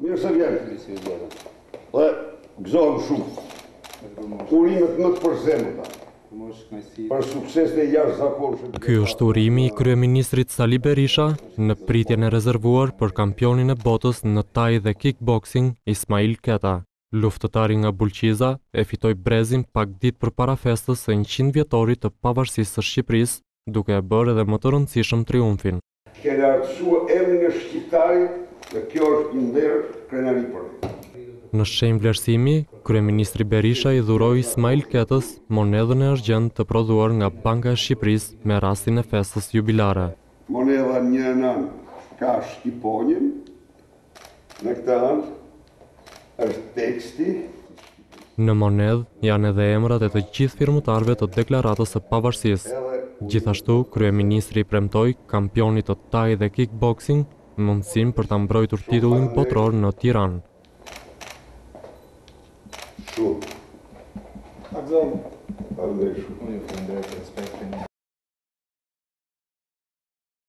Mirë se vjen. Dhe gëzohem shumë. Urimet më të përzemëta për suksesin e jashtëzakonshëm. Ky është urimi i kryeministrit Sali Berisha në pritjen e rezervuar për kampionin e botës në taj dhe kickboxing Ismail Keta. Luftëtari nga Bulqiza e fitoi brezin pak ditë përpara festës së 100 vjetorit të pavarësisë së Shqipërisë, duke e bërë edhe më të rëndësishëm triumfin. Keni artësua emrin e shqiptarit dhe kjo është një nder krenari për ne. Në shenjë vlerësimi, kryeministri Berisha i dhuroi Ismail Ketës monedhën e argjend të prodhuar nga Banka e Shqipërisë me rastin e festës jubilare. Monedha një anë ka shqiponjën, në këtë anë është teksti. Në monedhë janë edhe emrat e të gjithë firmëtarëve të deklaratës së pavarësisë. Gjithashtu, kryeministri i premtoi kampionit të taj dhe kickboxing mundësinë për ta mbrojtur titullin botror në Tiranë. Shumë. Faleminderit shumë.